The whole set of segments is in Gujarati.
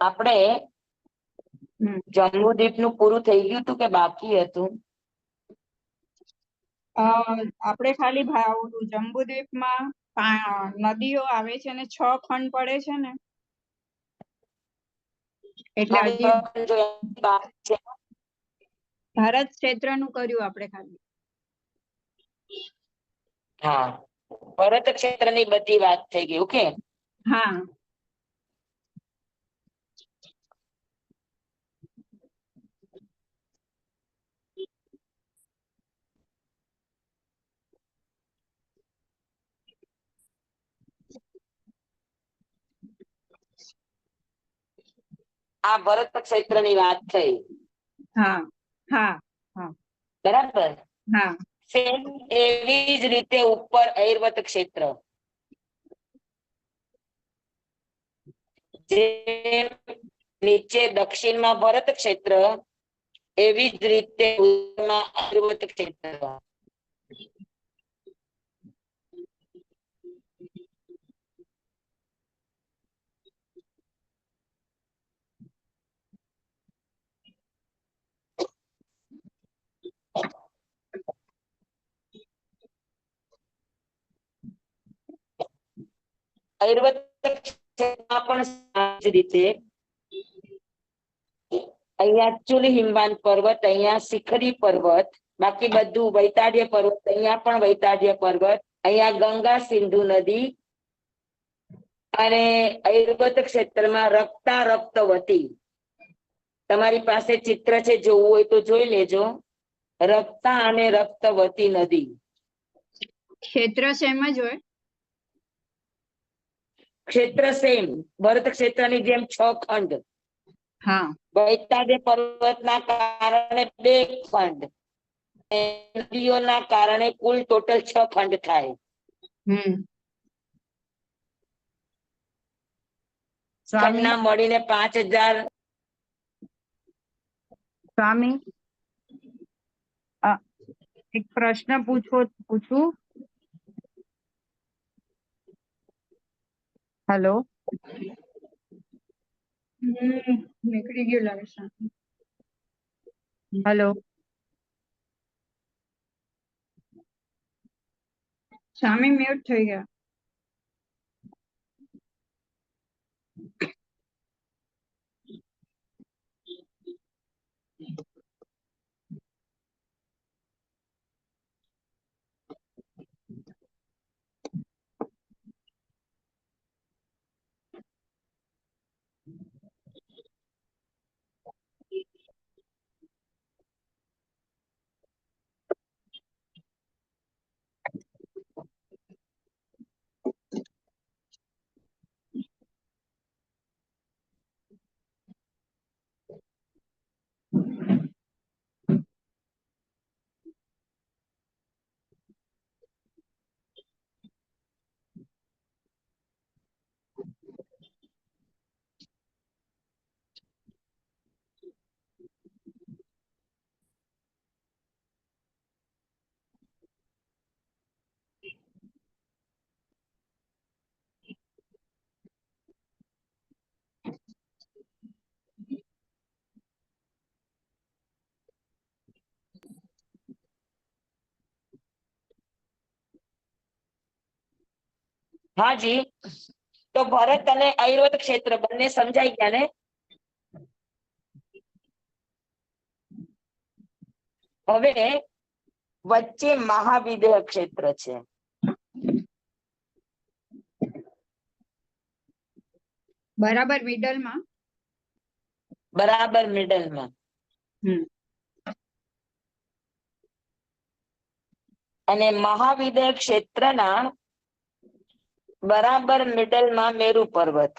આપણે જંબુદ્વીપ નું પૂરું થઈ ગયું હતું કે બાકી હતું? આપણે ખાલી જંબુદ્વીપમાં નદીઓ આવે છે અને 6 ખંડ પડે છે ને, એટલે હજી ભારત ક્ષેત્રનું કર્યું આપણે ખાલી. હા, ભરત ક્ષેત્રની બધી વાત થઈ ગઈ. ઓકે. હા. આ ભરત ક્ષેત્રની વાત થઈ. હા હા હા, બરાબર. હા. સેમ એવી જ રીતે ઉપર ઐરવત ક્ષેત્ર, જે નીચે દક્ષિણમાં ભરત ક્ષેત્ર, એવી જ રીતે ઉત્તરમાં ઐરવત ક્ષેત્ર. ઐરવત ક્ષેત્રમાં પણ આ જ રીતે અહીંયા ચુલ હિમવાન પર્વત, અહીંયા શિખરી પર્વત, બાકી બધું વૈતાડ્ય પર્વત, અહીંયા પણ વૈતાડ્ય પર્વત, અહીંયા ગંગા સિંધુ નદી, અને ઐરવત ક્ષેત્રમાં રક્તા રક્તવતી. તમારી પાસે ચિત્ર છે, જોવું હોય તો જોઈ લેજો. રક્તા અને રક્તવતી નદી. ક્ષેત્ર સેમ જ હોય? ક્ષેત્ર સેમ, ભરત ક્ષેત્રની જેમ 6 ખંડ. હા. વૈતાડ્ય પર્વતના કારણે 2 ખંડ, નદીઓના કારણે કુલ ટોટલ 6 ખંડ થાય. ખંડના મળીને 5000. સ્વામી, એક પ્રશ્ન પૂછું? હેલો. નીકળી ગયું લાગે છે. હેલો સ્વામી, મ્યુટ થઈ ગયા. હાજી, તો ભરત અને ઐરવત ક્ષેત્ર બંને સમજાઈ ગયા ને? હવે વચ્ચે મહાવિદેહ ક્ષેત્ર છે. બરાબર મિડલમાં? બરાબર મિડલમાં. અને મહાવિદેહ ક્ષેત્રના બરાબર મિડલમાં મેરુ પર્વત.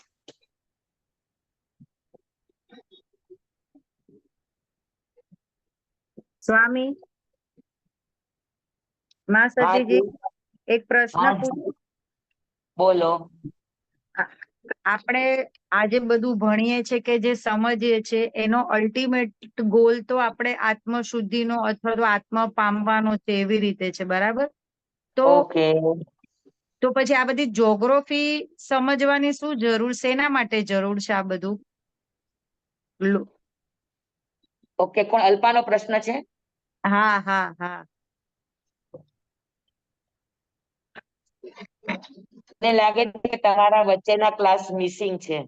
સ્વામી, માં સતીજી, એક પ્રશ્ન પૂછું? બોલો. આપણે આજે બધું ભણીએ છે કે જે સમજીએ છે, એનો અલ્ટિમેટ ગોલ તો આપણે આત્મશુદ્ધિનો અથવા તો આત્મા પામવાનો છે, એવી રીતે છે, બરાબર? ઓકે. તો પછી આ બધી જ્યોગ્રાફી સમજવાની શું જરૂર, શેના માટે જરૂર છે આ બધું? લો- ઓકે, કોણ અલ્પાનો પ્રશ્ન છે? હા હા હા મને લાગે છે કે તમારા વચ્ચેના ક્લાસ મિસિંગ છે.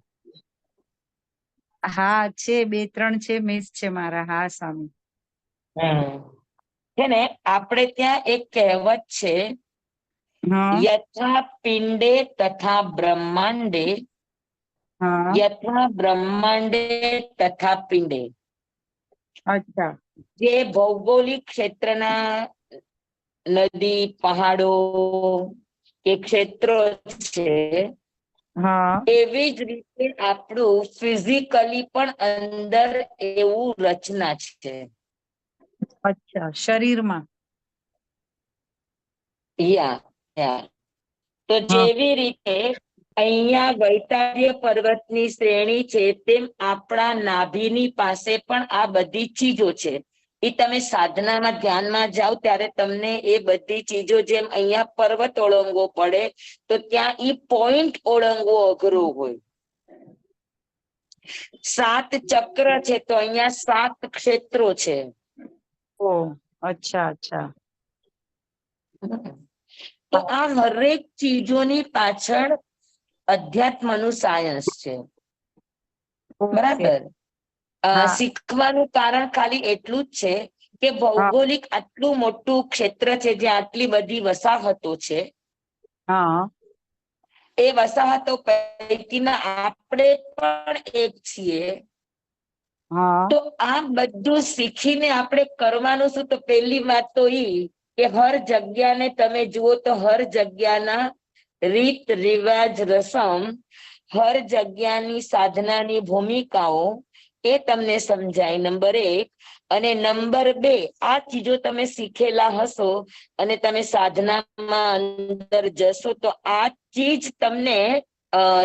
હા છે, 2-3 છે, મિસ છે મારા. હા સ્વામી. છે ને, આપણે ત્યાં એક કહેવત છે, હા યથા પિંડે તથા બ્રહ્માંડે, હા યથા બ્રહ્માંડે તથા પિંડે. અચ્છા. જે ભૌગોલિક ક્ષેત્રના નદી, પહાડો કે ક્ષેત્રો છે, હા એવી જ રીતે આપણું ફિઝિકલી પણ અંદર એવું રચના છે. અચ્છા, શરીરમાં. યા તો હા જેવી રીતે અહીંયા વૈતાર્ય પર્વતની શ્રેણી છે, તેમ આપણા નાભીની પાસે પણ આ બધી ચીજો છે. એ તમે સાધનામાં ધ્યાનમાં જાઓ ત્યારે તમને એ બધી ચીજો, જેમ અહીંયા પર્વત ઓળંગવો પડે તો ત્યાં ઈ પોઈન્ટ ઓળંગવો અઘરો હોય. 7 ચક્ર છે તો અહીંયા 7 ક્ષેત્રો છે. ઓ અચ્છા અચ્છા. તો આ હરેક ચીજોની પાછળ અધ્યાત્મનું સાયન્સ છે. ઓકે. બરાબર. હા શીખવાનું કારણ ખાલી એટલું જ છે કે હા ભૌગોલિક આટલું મોટું ક્ષેત્ર છે, જ્યાં આટલી બધી વસાહતો છે, હા એ વસાહતો પૈકીના આપણે પણ એક છીએ. હા તો આ બધું શીખીને આપણે કરવાનું શું? તો પહેલી વાત તો ઈ કે હર જગ્યાને તમે જુઓ તો હર જગ્યાના રીત રિવાજ રસમ, હર જગ્યાની સાધનાની ભૂમિકાઓ એ તમને સમજાય, નંબર 1. અને નંબર 2, આ ચીજો તમે શીખેલા હશો અને તમે સાધનામાં અંદર જશો તો આ ચીજ તમને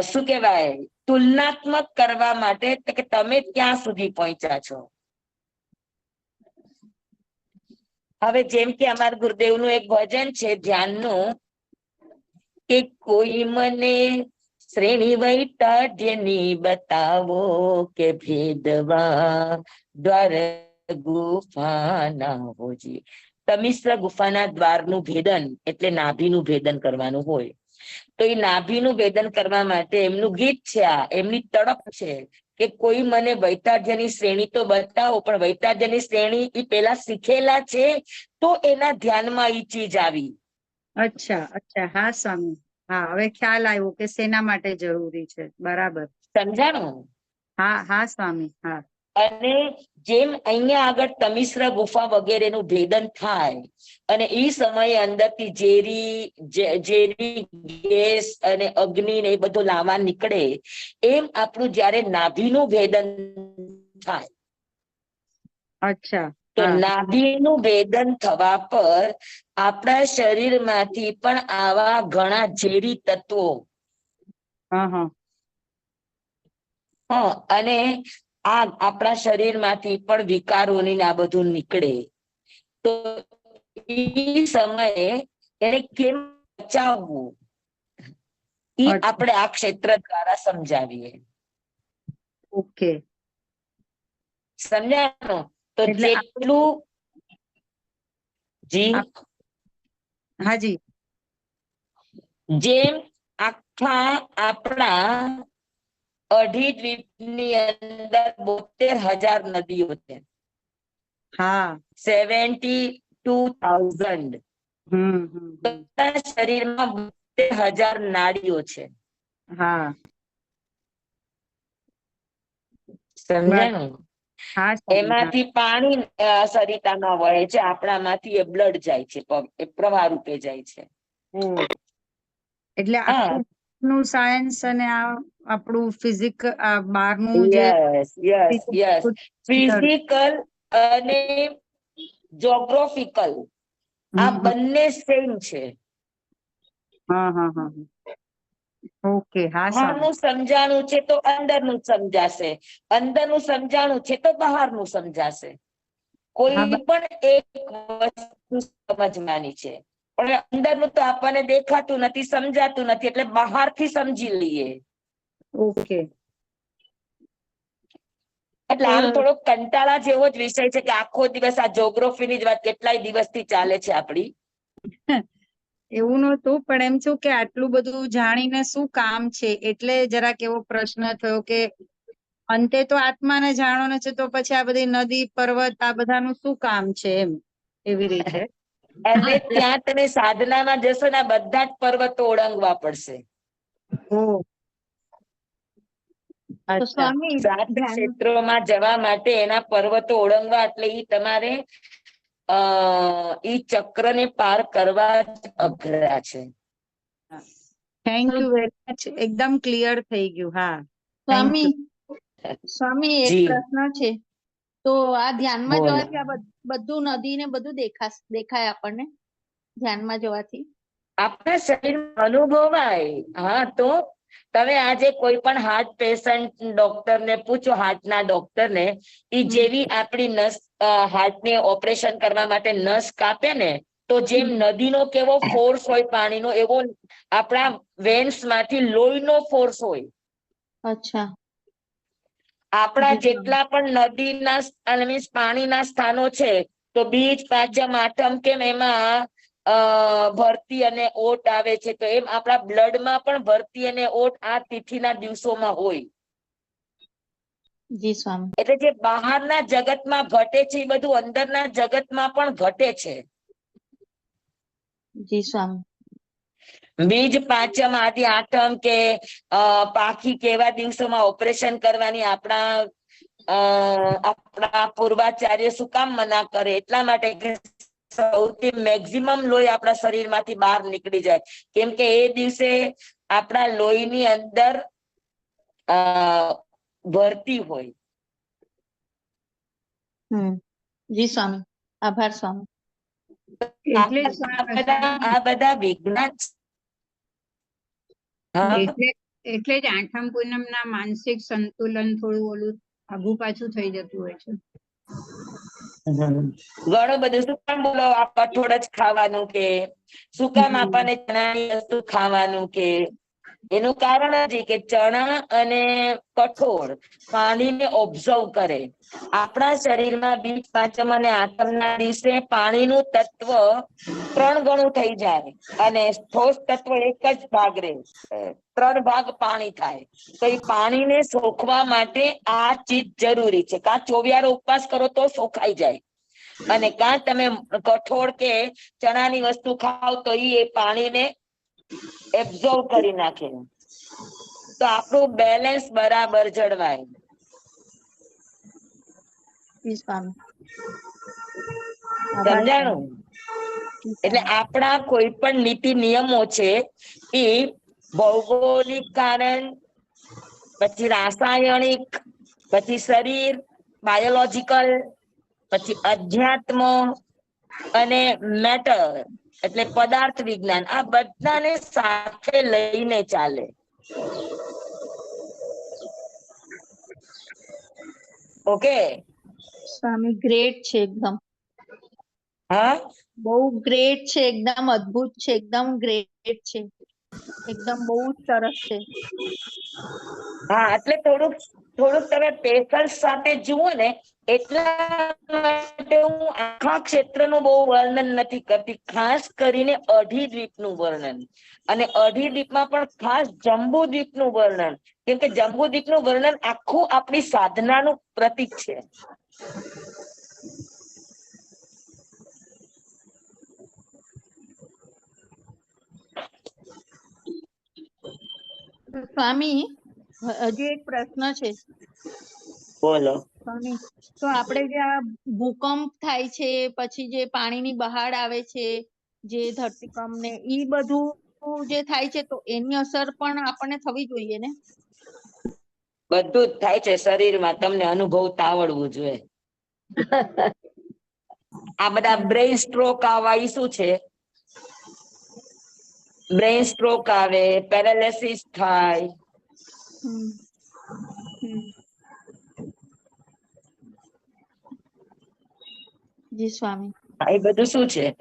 શું કહેવાય, તુલનાત્મક કરવા માટે કે તમે ક્યાં સુધી પહોંચ્યા છો. હવે જેમ કે અમારા ગુરુદેવનું એક ભજન છે ધ્યાનનું, કે કોઈ મને શ્રેણી વૈતાઢ્યની બતાવો, કે ભેદવા દ્વાર ગુફાના હોજી. તમિશ્ર ગુફાના દ્વારનું ભેદન એટલે નાભીનું ભેદન કરવાનું હોય. તો એ નાભીનું ભેદન કરવા માટે એમનું ગીત છે, આ એમની તડપ છે કે કોઈ મને વૈતાઢ્યની શ્રેણી તો બતાવો, પણ વૈતાઢ્યની શ્રેણી એ પેલા શીખેલા છે તો એના ધ્યાનમાં ઈ ચીજ આવી. અચ્છા અચ્છા. હા સ્વામી. હા, હવે ખ્યાલ આવ્યો કે શેના માટે જરૂરી છે. બરાબર. સમજાણું? હા હા સ્વામી. હા અને જેમ અહીંયા આગળ તમિશ્ર ગુફા વગેરેનું ભેદન થાય અને એ સમયે અંદરથી ઝેરી ગેસ અને અગ્નિ ને એ બધું લાવા નીકળે, એમ આપણું જયારે નાભીનું ભેદન થાય, અચ્છા. તો હા નાભીનું ભેદન થવા પર આપણા શરીરમાંથી પણ આવા ઘણા ઝેરી તત્વો, હા હા અને આ આપણા શરીરમાંથી પણ વિકારોની આ બધું નીકળે. તો એ સમયે એને કેમ બચાવવું, એ અચ્છા. આપણે આ ક્ષેત્ર દ્વારા સમજાવીએ. ઓકે. સમજાણું? તો એટલે જેટલું જી હાજી. જેમ આખા આપણા અઢી દ્વીપની અંદર 72,000 નદીઓ છે. હા. 72,000. હમ. શરીરમાં 72,000 નાડીઓ છે. હા. સમજાણું? હા સ્વામી. હા. એમાંથી પાણી સરિતામાં વહે છે, આપણામાંથી એ બ્લડ જાય છે, એ પ્રવાહ રૂપે જાય છે. એટલે હા, આખું નું સાયન્સ અને આ આપણું ફિઝિક બહારનું જે યસ યસ યસ. ફિઝિકલ અને જોગ્રાફિકલ આ હમ. બંને સેમ છે. હા હા હા. ઓકે. હા સ્વામી. બહારનું સમજાણું છે તો અંદરનું સમજાશે, અંદરનું સમજાણું છે તો બહારનું સમજાશે. હા કોઈ પણ એક વસ્તુ સમજવાની છે, પણ અંદરનું તો આપણને દેખાતું નથી, સમજાતું નથી, એટલે બહારથી સમજી લઈએ. ઓકે. એટલે આમ થોડોક કંટાળા જેવો જ વિષય છે કે આખો દિવસ આ જ્યોગ્રાફીની જ વાત કેટલાય દિવસથી ચાલે છે આપડી. એવું નહોતું, પણ એમ છું કે આટલું બધું જાણીને શું કામ છે, એટલે જરાક એવો પ્રશ્ન થયો કે અંતે તો આત્માને જાણવાનો છે, તો પછી આ બધી નદી પર્વત આ બધાનું શું કામ છે એમ, એવી રીતે. અને ત્યાં તમે સાધનામાં જશો ને આ બધા જ પર્વતો ઓળંગવા પડશે. ઓહ, તો અચ્છા. સ્વામી 7 ધ્યાન ક્ષેત્રોમાં જવા માટે એના પર્વતો ઓળંગવા, એટલે ઈ તમારે ઈ ચક્રને પાર કરવા જ અઘરા છે. થેન્ક યુ વેરી મચ, એકદમ ક્લિયર થઈ ગયું. હા, થેન્ક સ્વામી યુ. સ્વામી એક જી પ્રશ્ન છે. તો આ ધ્યાનમાં બોલો. જવાથી આ બધું નદી ને બધું દેખાય આપણને ધ્યાનમાં જવાથી? આપણા શરીરમાં અનુભવાય. હા, તો તમે આજે કોઈ પણ હાર્ટ પેશન્ટ ડોક્ટર ને પૂછો, હાર્ટના ડોક્ટર ને, ઈ જેવી આપણી નસ હાર્ટને ઓપરેશન કરવા માટે નસ કાપે ને, તો જેમ નદીનો કેવો ફોર્સ હોય પાણીનો, એવો આપણા વેન્સ માંથી લોહીનો ફોર્સ હોય. અચ્છા. આપણા જી જેટલા પણ નદીના અને મીન્સ પાણીના સ્થાનો છે, તો બીજ, પાંચમ, આઠમ કેમ એમાં ભરતી અને ઓટ આવે છે, તો એમ આપણા બ્લડમાં પણ ભરતી અને ઓટ આ તિથિના દિવસોમાં હોય. જી સ્વામી. એટલે જે બહારના જગતમાં ઘટે છે, એ બધું અંદરના જગતમાં પણ ઘટે છે. જી સ્વામી. બીજ, પાંચમ, આદિ, આઠમ કે પાખી કેવા દિવસોમાં ઓપરેશન કરવાની આપણા પૂર્વાચાર્ય શું કામ મના કરે? એટલા માટે કે સૌથી મેક્સિમમ લોહી આપણા શરીરમાંથી બહાર નીકળી જાય, કેમ કે એ દિવસે આપણા લોહીની અંદર ભરતી હોય. જી સ્વામી, આભાર સ્વામી. એટલે આ બધા વિજ્ઞાન. હા, એટલે જ આઠમ પૂનમ ના માનસિક સંતુલન થોડું ઓલું આઘું પાછું થઈ જતું હોય છે. ઘણું બધું. શું કામ બોલો આ કઠોળ જ ખાવાનું કે, શું કામ આપણને ચણાની વસ્તુ ખાવાનું કે, એનું કારણ જ કે ચણા અને કઠોળ પાણીને ઓબ્ઝર્વ કરે. આપણા શરીરમાં બીજ, પાંચમ અને આઠમ ના દિવસે પાણીનું તત્વ 3 ગણું થઈ જાય, અને ઠોસ તત્વ એક જ ભાગ રહે. 3 ભાગ પાણી થાય. તો એ પાણીને સોખવા માટે આ ચીજ જરૂરી છે. કાં ચોવિયારો ઉપવાસ કરો તો સોખાઈ જાય, અને કાં તમે કઠોળ કે ચણાની વસ્તુ ખાવ તો એ પાણીને એબ્ઝોર્વ કરી નાખે, તો આપણું બેલેન્સ બરાબર જળવાય. જી સ્વામી. સમજાણું? એટલે આપણા કોઈ પણ નીતિ નિયમો છે, એ ભૌગોલિક કારણ, પછી રાસાયણિક, પછી શરીર બાયોલોજીકલ, પછી અધ્યાત્મ અને મેટર એટલે પદાર્થ વિજ્ઞાન, આ બધાને સાથે લઈને ચાલે. ઓકે સ્વામી ગ્રેટ છે એકદમ. હા, બહુ ગ્રેટ છે, એકદમ અદ્ભુત છે, એકદમ ગ્રેટ છે, એકદમ બહુ સરસ છે. હા, એટલે થોડુંક તમે પેશન્સ સાથે જુઓ ને, એટલા માટે હું આખા ક્ષેત્રનું બહુ વર્ણન નથી કરતી, ખાસ કરીને અઢી વર્ણન, અને અઢી દ્વીપમાં પણ ખાસ જંબુ દ્વીપનું વર્ણન, કેમ કે જંબુ દ્વીપનું વર્ણન આખું આપણી સાધનાનું પ્રતીક છે. સ્વામી હજુ એક પ્રશ્ન છે. બોલો. સ્વામી, તો આપણે જે આ ભૂકંપ થાય છે, પછી જે પાણીની બહાડ આવે છે, જે ધરતીકંપ ને ઈ બધું જે થાય છે, તો એની અસર પણ આપણને થવી જોઈએ ને? બધું જ થાય છે શરીરમાં, તમને અનુભવતા આવડવું જોઈએ. આ બધા બ્રેઇન સ્ટ્રોક આવવા ઈ શું છે? બ્રેઇન સ્ટ્રોક આવે, પેરાલિસિસ થાય. હમ જી સ્વામી. એ બધું શું છે?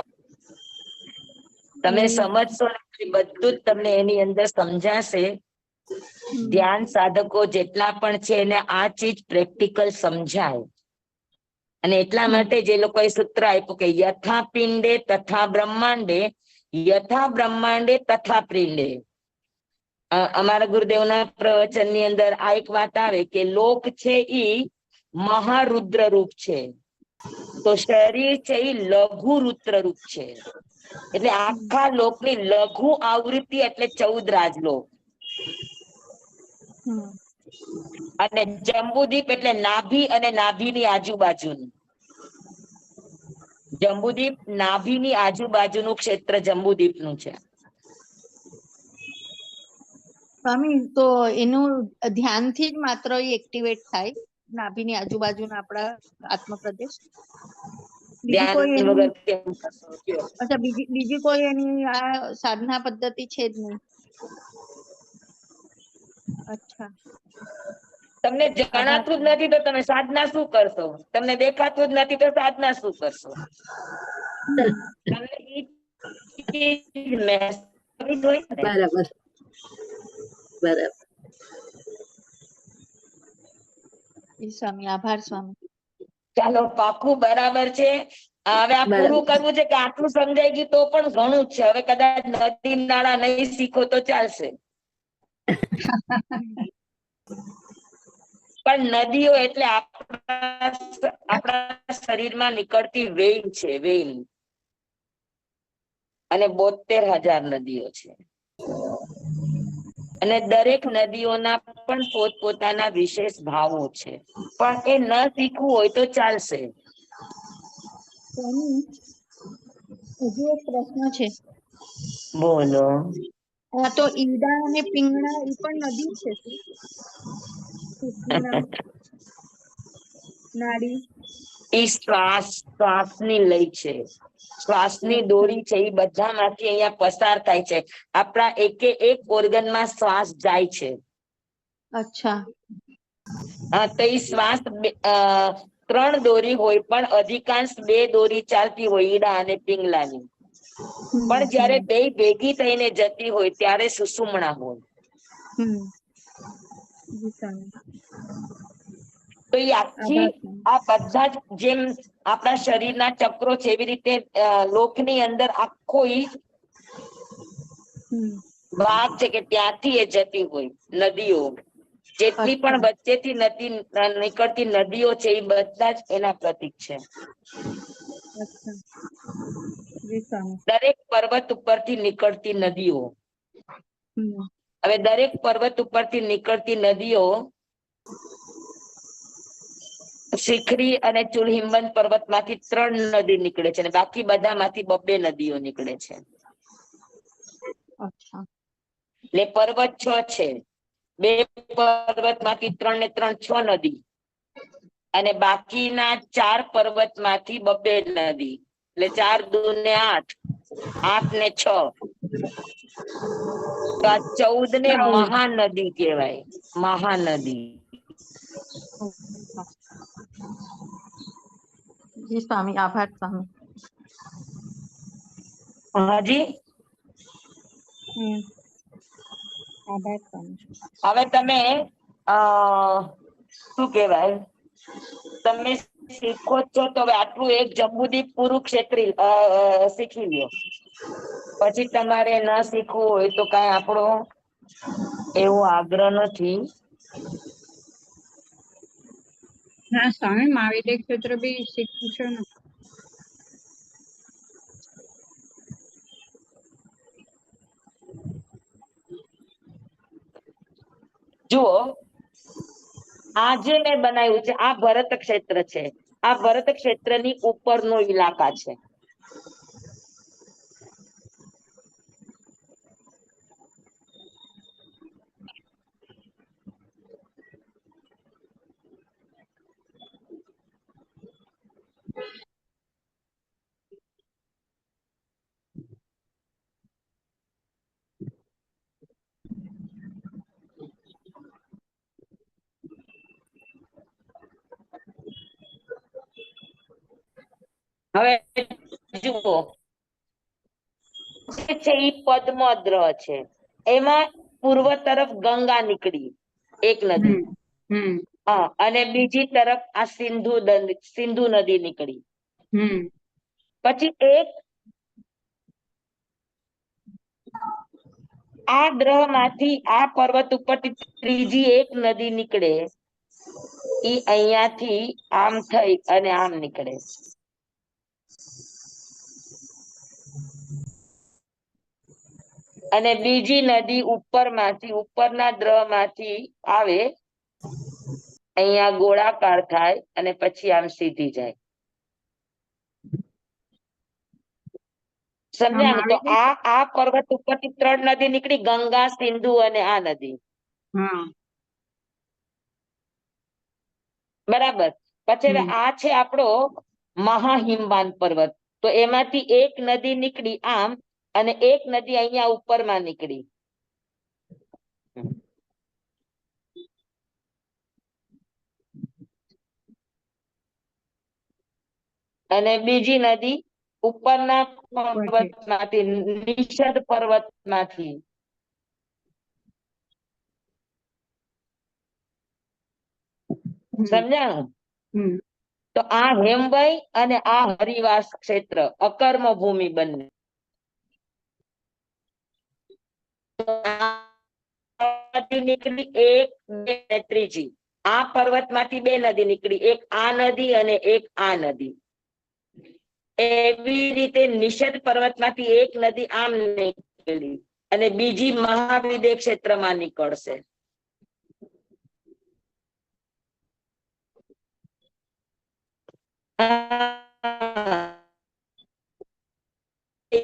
તમે એ સમજશો ને બધું જ તમને એની અંદર સમજાશે. ધ્યાન સાધકો જેટલા પણ છે એને આ ચીજ પ્રેક્ટિકલ સમજાય. અને એટલા માટે જે લોકોએ સૂત્ર આપ્યું કે યથા પિંડે તથા બ્રહ્માંડે, યથા બ્રહ્માંડે તથા પિંડે. અમારા ગુરુદેવના પ્રવચનની અંદર આ એક વાત આવે કે લોક છે ઈ મહારુદ્ર રૂપ છે, તો શરીર છે ઈ લઘુ રુદ્ર રૂપ છે. એટલે આખા લોકની લઘુ આવૃત્તિ એટલે 14 રાજલોક. અને જંબુદીપ એટલે નાભી અને નાભીની આજુબાજુનું. જંબુદીપ નાભીની આજુબાજુનું ક્ષેત્ર જંબુદીપનું છે. સ્વામી, તો એનું ધ્યાનથી જ માત્ર એક્ટિવેટ થાય નાભીની આજુબાજુના આપણા આત્મપ્રદેશ? બીજી કોઈ ધ્યાન એની, વગર કેમ કરશો કયો? અચ્છા, બીજી કોઈ એની આ સાધના પદ્ધતિ છે જ નહીં? અચ્છા. તમને જણાતું જ નથી તો તમે સાધના શું કરશો? તમને દેખાતું જ નથી તો સાધના શું કરશો? તમને ઈ ચીજ મહેસૂસ હોય ને. બરાબર બરાબર. સ્વામી, આભાર સ્વામી. ચાલો, પાકું, બરાબર છે. હવે આ પૂરું કરવું છે કે આટલું સમજાઈ ગયું તો પણ ઘણું જ છે. હવે કદાચ નદી નાળા નહીં શીખો તો ચાલશે. પણ નદીઓ એટલે આપણા શરીરમાં નીકળતી વેઈન છે, વેઈન. અને 72,000 નદીઓ છે. અને દરેક નદીઓના પણ પોતપોતાના વિશેષ ભાવો છે. પણ એ ન શીખવું હોય તો ચાલશે. સ્વામી, હજુ એક પ્રશ્ન છે. બોલો. આ તો ઈડા અને પિંગળા એ પણ નદી છે શું? પૃથ્વીના નાડી એ શ્વાસની લય છે, શ્વાસની દોરી છે. એ બધામાંથી અહીંયા પસાર થાય છે. આપણા એક ઓર્ગનમાં શ્વાસ જાય છે. અચ્છા. તો એ શ્વાસ 3 દોરી હોય, પણ અધિકાંશ 2 દોરી ચાલતી હોય, ઈડા અને પિંગલાની. પણ જયારે 2 ભેગી થઈને જતી હોય ત્યારે સુષુમ્ણા હોય. તો એ આખી આ બધા જ જેમ આપણા શરીરના ચક્રો છે એવી રીતે લોકની અંદર આખો ભાગ છે કે ત્યાંથી એ જતી હોય નદીઓ. જેટલી પણ વચ્ચેથી નદી નીકળતી નદીઓ છે એ બધા જ એના પ્રતીક છે. દરેક પર્વત ઉપરથી નીકળતી નદીઓ. હવે દરેક પર્વત ઉપરથી નીકળતી નદીઓ શિખરી અને ચુલહિંમન પર્વતમાંથી 3 નદી નીકળે છે, અને બાકી બધામાંથી 2 નદીઓ નીકળે છે. એટલે પર્વત 6 છે. 2 પર્વતમાંથી 3 ને 3 6 નદી, અને બાકીના 4 પર્વતમાંથી 2 નદી. એટલે 4 દૂને 8, 8 ને 6, તો આ 14 ને મહાનદી કહેવાય. મહાનદી. જી સ્વામી, આભાર સ્વામી. હાજી. આભાર સ્વામી. હવે તમે શું કહેવાય, તમે શીખો છો તો હવે આટલું એક જંબુદીપ કુરુક્ષેત્રી શીખી લ્યો. પછી તમારે ન શીખવું હોય તો કઈ આપણો એવો આગ્રહ નથી. ના સ્વામી, મહાવીર ક્ષેત્ર બી શીખવું છે ને. જુઓ, આ જે મેં બનાવ્યું છે આ ભરત ક્ષેત્ર છે. આ ભરત ક્ષેત્રની ઉપરનો ઇલાકા છે. હવે જુઓ, છે એ પદ્મદ્ર છે. એમાં પૂર્વ તરફ ગંગા નીકળી, એક નદી. હા, અને બીજી તરફ આ સિંધુ નદી નીકળી. પછી એક આ ગ્રહ માંથી આ પર્વત ઉપરથી ત્રીજી એક નદી નીકળે, ઈ અહીંયાથી આમ થઈ અને આમ નીકળે. અને બીજી નદી ઉપરના ગ્રહ માંથી આવે, અહીંયા ગોળાકાર થાય અને પછી આમ સીધી જાય. સમજાણું? તો આ પર્વત ઉપરથી 3 નદી નીકળી, ગંગા, સિંધુ અને આ નદી. બરાબર. પછી હવે આ છે આપણો મહાહિમવાન પર્વત. તો એમાંથી એક નદી નીકળી આમ અને એક નદી અહીંયા ઉપરમાં નીકળી. અને બીજી નદી ઉપરના પર્વતમાંથી, નિષદ પર્વતમાંથી. સમજાણું? તો આ હેમવઈ અને આ હરિવાસ ક્ષેત્ર, અકર્મ ભૂમિ બંને. નીકળી એક, બે, ત્રીજી. આ પર્વતમાંથી 2 નદી નીકળી, એક આ નદી અને એક આ નદી. એવી રીતે નિષદ પર્વતમાંથી એક નદી આમ નીકળી અને બીજી મહાવિદ્ય ક્ષેત્રમાં નીકળશે.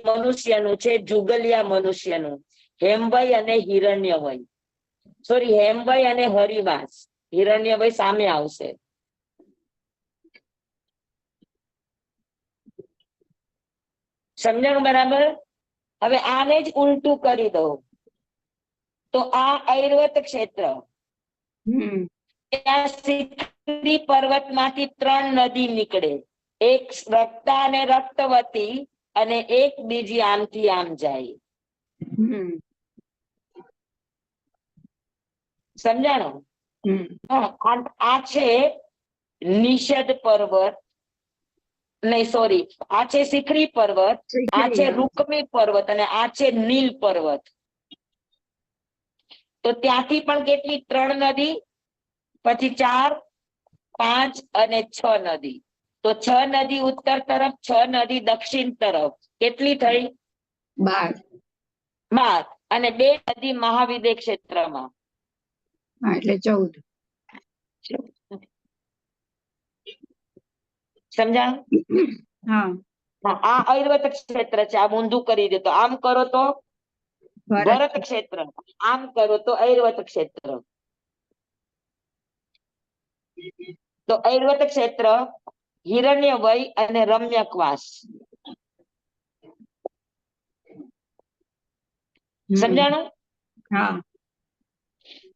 મનુષ્યનું છે, જુગલિયા મનુષ્યનું, હેમવઈ અને હિરણ્યવય. સોરી, હેમવઈ અને હરિવાસ. હિરણ્યવય સામે આવશે. સમજાણું બરાબર? હવે આને જ ઉલટું કરી દઉં તો આ ઐરવત ક્ષેત્ર, ત્યાં સિકરી પર્વતમાંથી 3 નદી નીકળે, એક રક્તા અને રક્તવતી અને એક બીજી આમથી આમ જાય. સમજાણું? આ છે નિષદ પર્વત, નહીં સોરી, આ છે શિખરી પર્વત, આ છે રૂકમી પર્વત અને આ છે નીલ પર્વત. તો ત્યાંથી પણ કેટલી? 3 નદી, પછી 4, 5 અને 6 નદી. તો 6 નદી ઉત્તર તરફ, 6 નદી દક્ષિણ તરફ. કેટલી થઈ? 12. અને 2 નદી મહાવિદ્ય ક્ષેત્રમાં. એટલે 14. સમજાણું? આ ઐરવત ક્ષેત્ર છે. આ ઊંધું કરી દે તો આમ કરો તો ભરત ક્ષેત્ર, આમ કરો તો ઐરવત ક્ષેત્ર. તો ઐરવત ક્ષેત્ર, હિરણ્યવય અને રમ્યકવાસ. સમજાણું?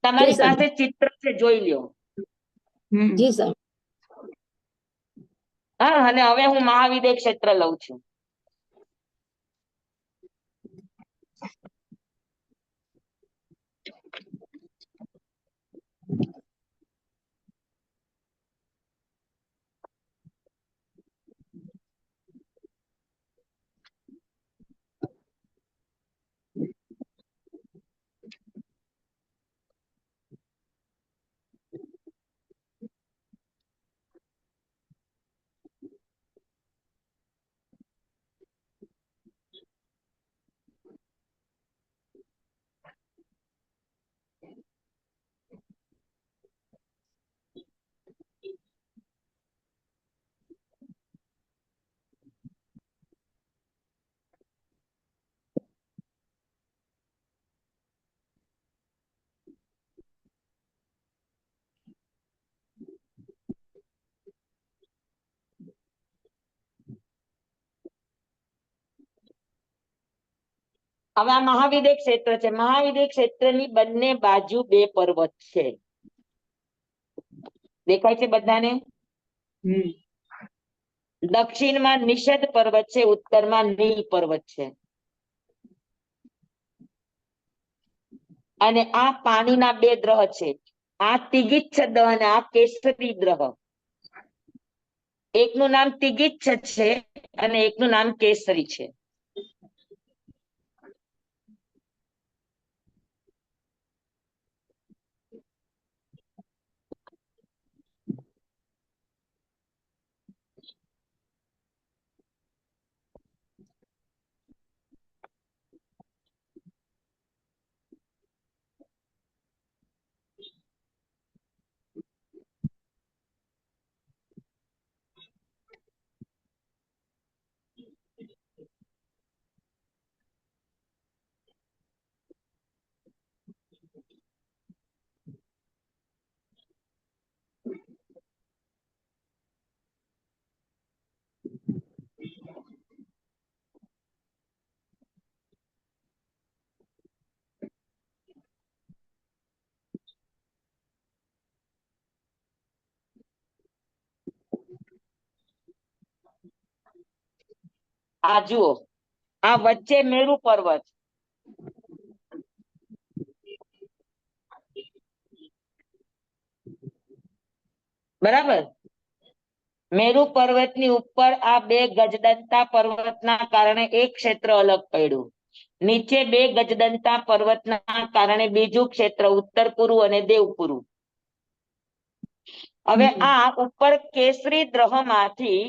તમારી પાસે ચિત્ર છે, જોઈ લ્યો. જી સર. હા, અને હવે હું મહાવિદ્ય ક્ષેત્ર લઉં છું. હવે આ મહાવિદ્ય ક્ષેત્ર છે. મહાવિદ્ય ક્ષેત્રની બંને બાજુ 2 પર્વત છે. દેખાય છે બધાને? દક્ષિણમાં નિષદ પર્વત છે, ઉત્તરમાં નીલ પર્વત છે. અને આ પાણીના બે દ્રહ છે. આ તિગીચ્છ દ્રહ અને આ કેસરી દ્રહ. એકનું નામ તિગીચ્છ છે અને એકનું નામ કેસરી છે. આ જુઓ, આ વચ્ચે મેરુ પર્વત, બરાબર. મેરુ પર્વતની ઉપર આ બે ગજદંતા પર્વતના કારણે એક ક્ષેત્ર અલગ પડ્યું. નીચે બે ગજદંતા પર્વતના કારણે બીજું ક્ષેત્ર ઉત્તર પૂર્વ અને દેવપુરુ. હવે આ ઉપર કેસરી દ્રહમાંથી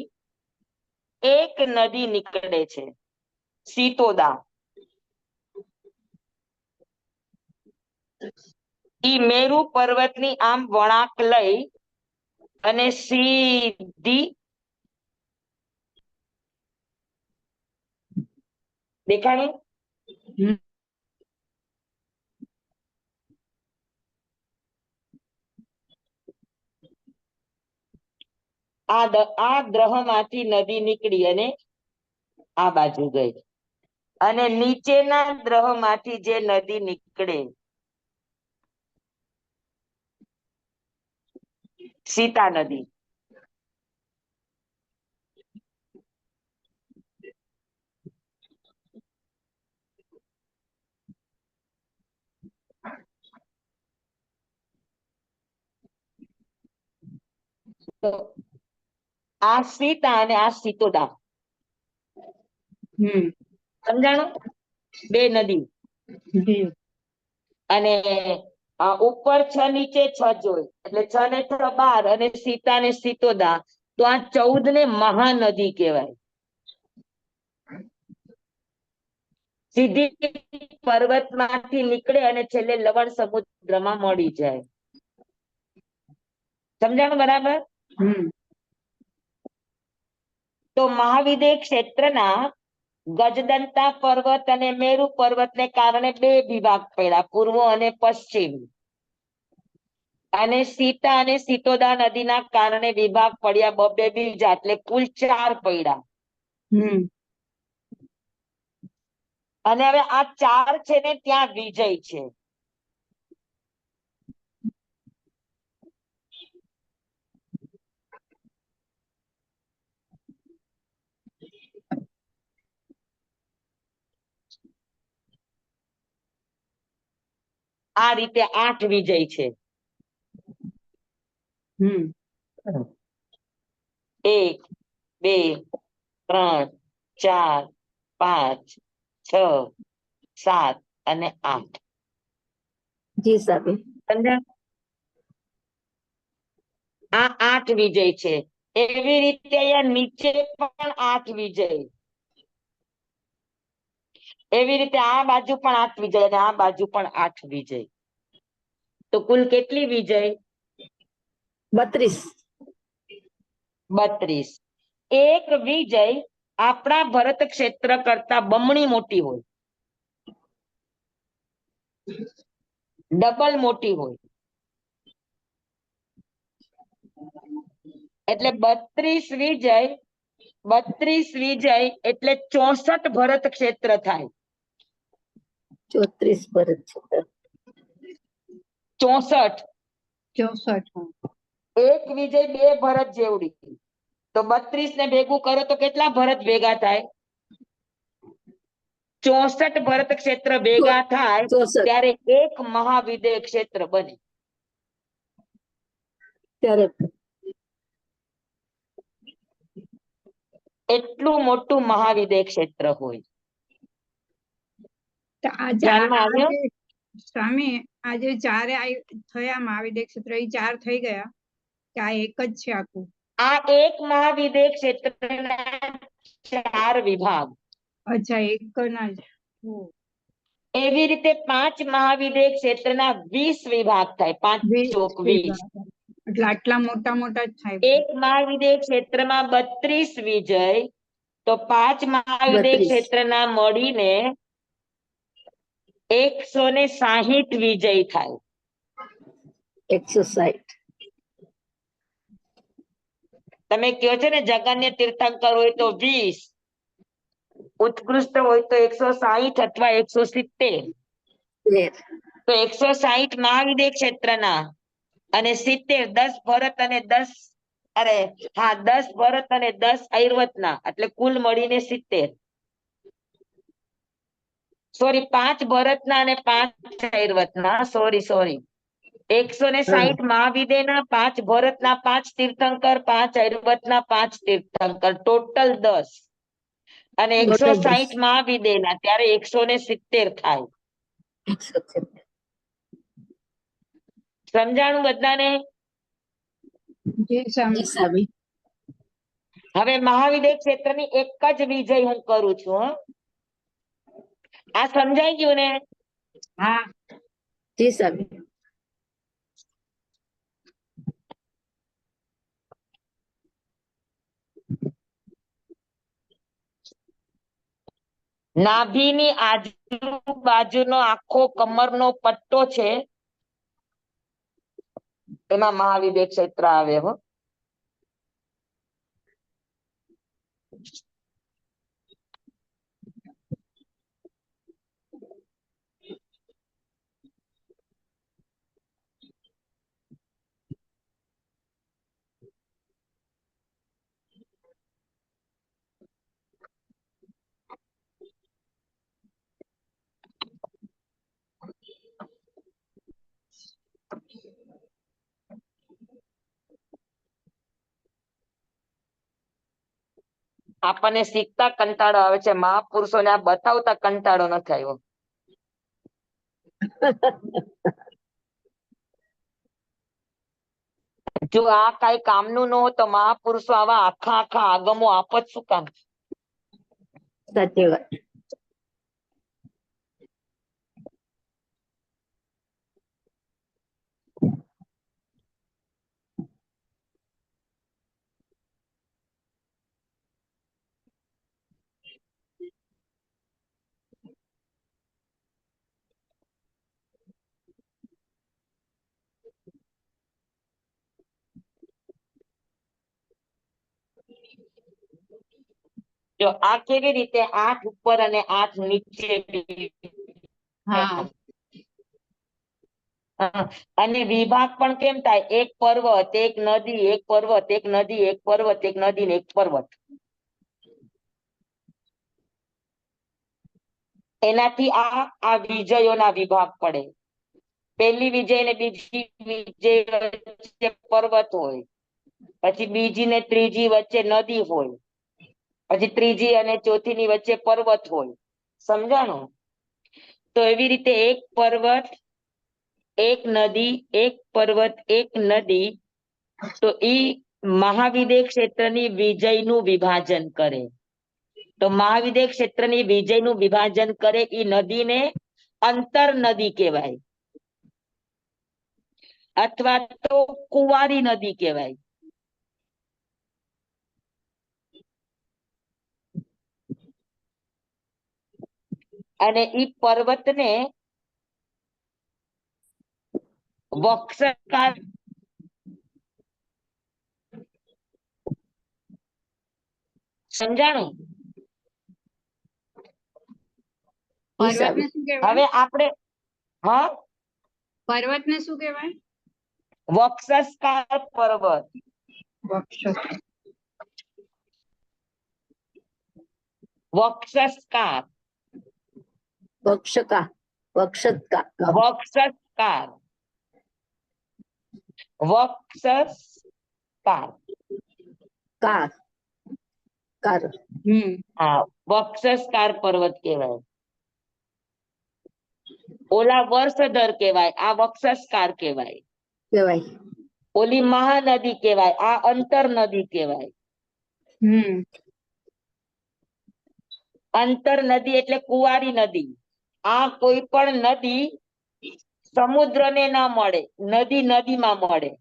એક નદી નીકળે છે, સીતોદા. ઈ મેરુ પર્વતની આમ વળાંક લઈ અને સીધી દેખાણી આ દ્રહમાંથી નદી નીકળી અને આ બાજુ ગઈ. અને નીચેના દ્રહમાંથી જે નદી નીકળે, સીતા નદી, તો આ સીતા અને આ સીતોદા, સમજાણું? બે નદી. અને ઉપર 6 નીચે 6 જોઈ એટલે 6 ને 6 12 અને સીતા ને સીતોદા, તો આ 14 ને મહાનદી કહેવાય. સીધી પર્વતમાંથી નીકળે અને છેલ્લે લવણ સમુદ્રમાં મળી જાય. સમજાણું બરાબર? તો મહાવિદ્ય ક્ષેત્રના ગજદંતા પર્વત અને મેરુ પર્વતને કારણે બે વિભાગ પડ્યા, પૂર્વ અને પશ્ચિમ. અને સીતા અને સીતોદા નદીના કારણે વિભાગ પડ્યા બબે બીજા, એટલે કુલ 4 પડ્યા. અને હવે આ 4 છે ને ત્યાં વિજય છે. આ રીતે 8 વિજય છે. 1 2 3 4 5 6 7 અને 8. જી સાહેબ. આ 8 વિજય છે. એવી રીતે અહીંયા નીચે પણ 8 વિજય, એવી રીતે આ બાજુ પણ 8 વિજય અને આ બાજુ પણ 8 વિજય. તો કુલ કેટલી વિજય? 32. 32. એક વિજય આપણા ભરત ક્ષેત્ર કરતા બમણી મોટી હોય, ડબલ મોટી હોય. એટલે 32 વિજય, 32 વિજય એટલે 64 ભરત ક્ષેત્ર થાય. 34 ભરત ક્ષેત્ર. 64. 64. એક વિજય 2 ભરત જેવડી. તો 32 ને ભેગું કરો તો કેટલા ભરત ભેગા થાય? 64 ભરત ક્ષેત્ર ભેગા થાય 64 ત્યારે એક મહાવિદ્ય ક્ષેત્ર બને. ત્યારે એટલું મોટું મહાવિદ્ય ક્ષેત્ર હોય. તો ધ્યાનમાં આવ્યું? સ્વામી આજે ચારે થયા મહાવિદ્ય ક્ષેત્ર, એ 4 થઈ ગયા કે આ એક જ છે આખું? આ એક મહાવિદ્ય ક્ષેત્રના 4 વિભાગ. અચ્છા, એક ના જ. એવી રીતે 5 મહાવિદ્ય ક્ષેત્રના 20 વિભાગ થાય. 5 ચોક 20. એટલે આટલા મોટા મોટા જ થાય. એક મહાવિદ્ય ક્ષેત્રમાં 32 વિજય, તો 5 મહાવિદ્ય 32. ક્ષેત્રના મળીને 160 વિજય થાય. 160. તમે કહો છો ને જગન્ય તીર્થંકર હોય તો 20, ઉત્કૃષ્ટ હોય તો 160 અથવા 170. તો 160 મહાવિદ્ય ક્ષેત્રના અને 70 10 ભરત અને 10 10 ભરત અને 10 ઐરવતના, એટલે કુલ મળીને 70. સોરી, 5 ભરતના અને 5 ઐરવતના, સોરી 160 મહાવિદ્યના, 5 ભરતના, 5 તીર્થંકર, 5 ઐરવતના, 5 તીર્થંકર, ટોટલ 10. અને 160 મહાવિદ્યના ત્યારે 170 થાય. 170. સમજાણું બધાને? જી સ્વામી. હવે મહાવિદ્ય ક્ષેત્રની એક જ વિજય હું કરું છું. આ સમજાઈ ગયું ને? હા. જી સ્વામી. નાભીની આજુબાજુનો આખો કમરનો પટ્ટો છે, એમાં મહાવિદ્ય ક્ષેત્ર આવે. હો, આપણને શીખતા કંટાળો આવે છે, મહાપુરુષોને આ બતાવતા કંટાળો નથી આવ્યો. જો આ કઈ કામનું ન હોય તો મહાપુરુષો આવા આખા આગમો આપત શું કામ? સાચી વાત. જો આ કેવી રીતે 8 ઉપર અને 8 નીચે. હા. અને વિભાગ પણ કેમ થાય? એક પર્વત, એક નદી, એક પર્વત, એક નદી, એક પર્વત, એક નદી ને એક પર્વત. એનાથી આ વિજયોના વિભાગ પડે. પહેલી વિજય ને બીજી વિજય વચ્ચે પર્વત હોય, પછી બીજી ને ત્રીજી વચ્ચે નદી હોય, પછી ત્રીજી અને ચોથી ની વચ્ચે પર્વત હોય. સમજાણું? તો એવી રીતે એક પર્વત, એક નદી, એક પર્વત, એક નદી, તો ઈ મહાવિદ્ય ક્ષેત્રની વિજયનું વિભાજન કરે. તો મહાવિદ્ય ક્ષેત્રની વિજયનું વિભાજન કરે ઈ નદીને અંતર નદી કહેવાય, અથવા તો કુંવારી નદી કહેવાય. અને ઈ પર્વતને વક્ષકાર સમજાણું? પર્વતને શું કહેવાય? હવે આપણે પર્વતને શું કહેવાય? વક્ષસ્કાર પર્વત. વક્ષસ્કાર વક્ષકા વક્ષતકા વક્ષસ્કાર વક્ષસ્કાર કાર કાર હા વક્ષસ્કાર પર્વત કહેવાય. ઓલા વર્ષધર કહેવાય, આ વક્ષસ્કાર કહેવાય. કહેવાય. ઓલી મહાનદી કહેવાય, આ અંતર નદી કહેવાય. અંતર નદી એટલે કુંવારી નદી. આ કોઈ પણ નદી સમુદ્રને ના મળે, નદી નદીમાં મળે.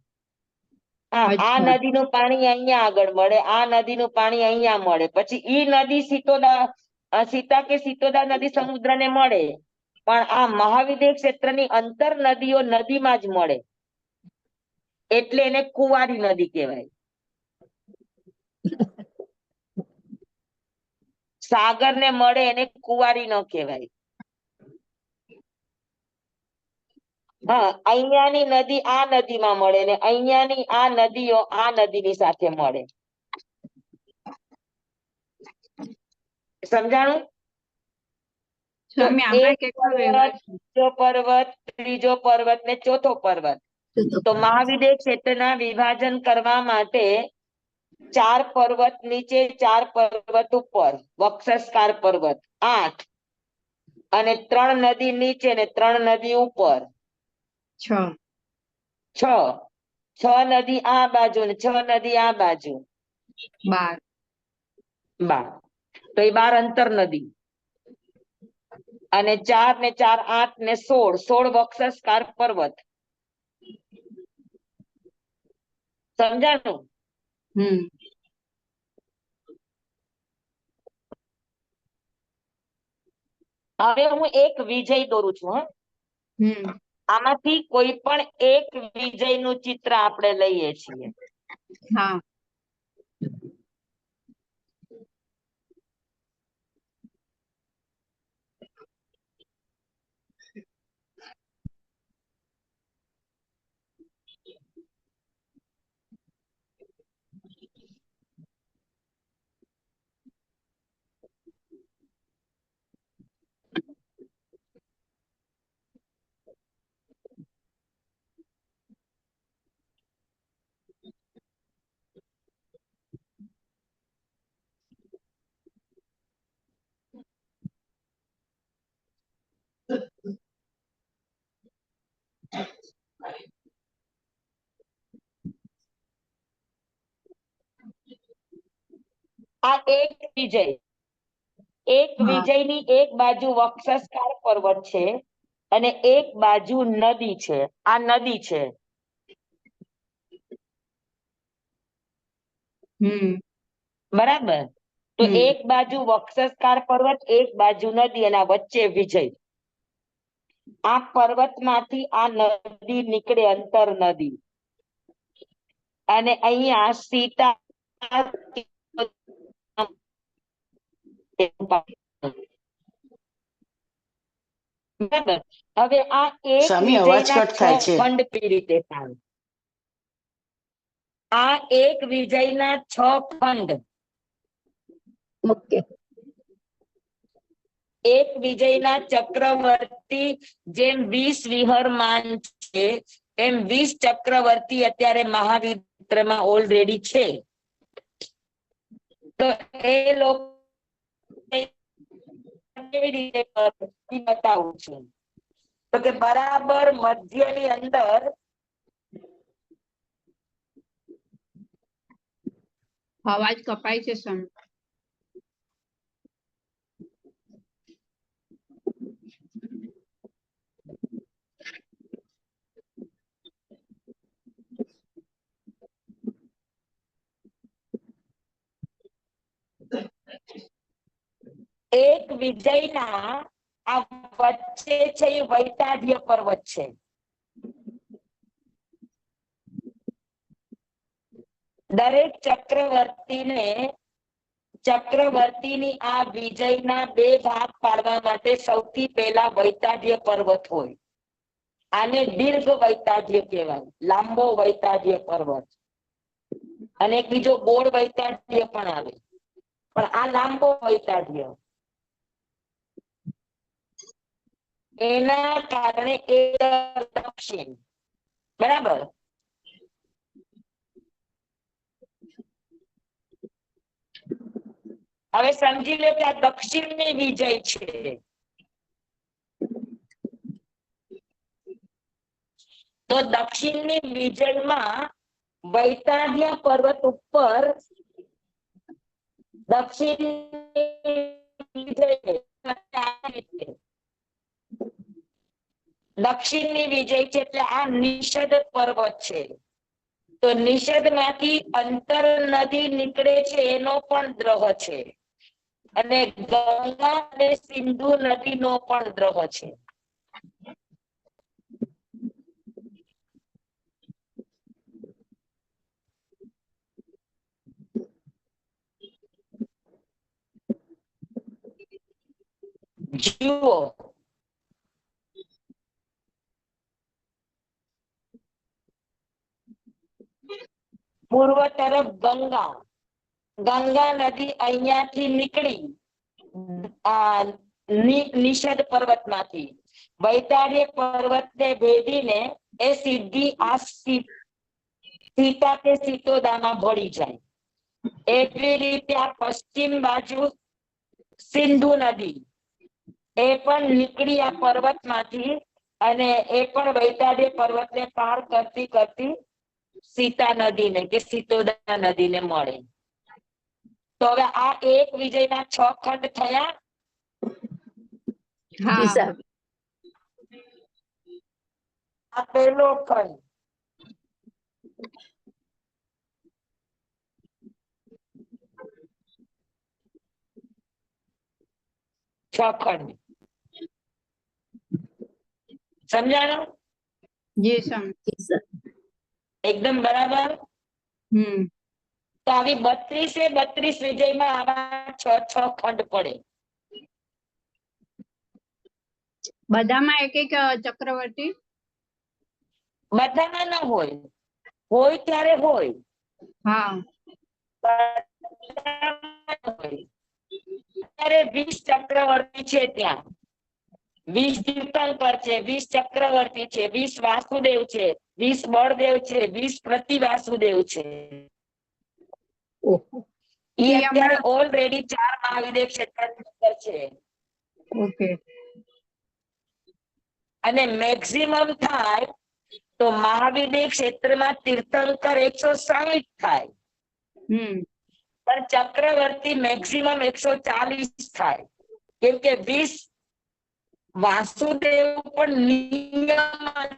આ નદીનું પાણી અહીંયા આગળ મળે, આ નદીનું પાણી અહીંયા મળે, પછી ઈ નદી સીતા કે સીતોદા નદી સમુદ્રને મળે, પણ આ મહાવિદ્ય ક્ષેત્રની અંતર નદીઓ નદીમાં જ મળે, એટલે એને કુંવારી નદી કહેવાય. સાગર ને મળે એને કુંવારી ન કહેવાય. હા, અહીંયાની નદી આ નદીમાં મળે ને અહીંયાની આ નદીઓ આ નદીની સાથે મળે. સમજાણું? તો એક પર્વત, બીજો પર્વત, ત્રીજો પર્વત ને ચોથો પર્વત. તો મહાવિદ્ય ક્ષેત્રના વિભાજન કરવા માટે 4 પર્વત નીચે, 4 પર્વત ઉપર, વક્ષસ્કાર પર્વત 8 અને 3 નદી નીચે ને 3 નદી ઉપર 6 નદી આ બાજુ ને 6 નદી આ બાજુ 12. તો એ 12 અંતર નદી અને 4 ને 4 8 ને 16 વક્ષસ્કાર પર્વત. સમજાણું? હવે હું એક વિજય દોરું છું. આમાંથી કોઈ પણ એક વિજય નું ચિત્ર આપણે લઈએ છીએ. આ એક વિજય, એક વિજયની એક બાજુ વક્ષસ્કાર પર્વત છે અને એક બાજુ નદી છે. આ નદી છે. બરાબર? તો એક બાજુ વક્ષસ્કાર પર્વત, એક બાજુ નદી અને આ વચ્ચે વિજય. આ પર્વતમાંથી આ નદી નીકળે, અંતર નદી. અને અહીંયા સીતા બરાબર. હવે આ એક વિજયના 6 ખંડ કેવી રીતે થાય? આ એક વિજયના 6 ખંડ. એક વિજયના ચક્રવર્તી જેમ 20 વિહરમાન છે, એમ 20 ચક્રવર્તી અત્યારે મહાવિદ્રમાં ઓલરેડી છે. તો એ લોકો કેવી રીતે બતાવું છું? તો કે બરાબર મધ્યની અંદર અવાજ કપાય છે સમ. એક વિજયના આ વચ્ચે છે એ વૈતાઢ્ય પર્વત છે. દરેક ચક્રવર્તીની આ વિજયના 2 ભાગ પાડવા માટે સૌથી પહેલા વૈતાઢ્ય પર્વત હોય. આને દીર્ઘ વૈતાઢ્ય કહેવાય, લાંબો વૈતાઢ્ય પર્વત. અને એક બીજો ગોળ વૈતાઢ્ય પણ આવે, પણ આ લાંબો વૈતાઢ્ય. એના કારણે એ દક્ષિણ. બરાબર. હવે સમજી લો કે આ દક્ષિણની વિજય છે. તો દક્ષિણની વિજયમાં વૈતાડ્ય પર્વત ઉપર દક્ષિણની વિજય છે એટલે આ નિષદ પર્વત છે. તો નિષદ માંથી અંતર નદી નીકળે છે એનો પણ દ્રહ છે અને ગંગા અને સિંધુ નદીનો પણ દ્રહ છે. જુઓ પૂર્વ તરફ ગંગા નદી અહીંયાથી નીકળી નિષદ પર્વત માંથી વૈતાડ્ય પર્વત ને ભેદીને એ સીધી આ સીતા કે સીતોદામાં ભળી જાય. એવી રીતે આ પશ્ચિમ બાજુ સિંધુ નદી એ પણ નીકળી આ પર્વત માંથી અને એ પણ વૈતાડ્ય પર્વત ને પાર કરતી કરતી સીતા નદીને કે સીતોદા નદીને મળે. તો હવે આ એક વિજયના 6 ખંડ થયા. હા હિસાબ. આ પહેલો ખંડ. છ ખંડ સમજાણું? જી સમ હિસાબ. એકદમ બરાબર. તો આવી 32 વિજયમાં આવા 6 ખંડ પડે. બધામાં એક એક ચક્રવર્તી. બધામાં ન હોય, હોય ત્યારે હોય. હા અત્યારે 20 ચક્રવર્તી છે ત્યાં, 20 તીર્થંકર છે, 20 ચક્રવર્તી છે, 20 વાસુદેવ છે, 20 બળદેવ છે, 20 પ્રતિ વાસુદેવ છે. ઓહો. એ ઈ અત્યારે હમણાં ઓલરેડી 4 મહાવિદ્ય ક્ષેત્રની અંદર છે. ઓકે. અને મેક્સિમમ થાય તો મહાવિદ્ય ક્ષેત્રમાં તીર્થંકર 160 થાય. પણ ચક્રવર્તી મેક્સિમમ 140 થાય. કેમ કે 20 વાસુદેવ પણ નિયમમાં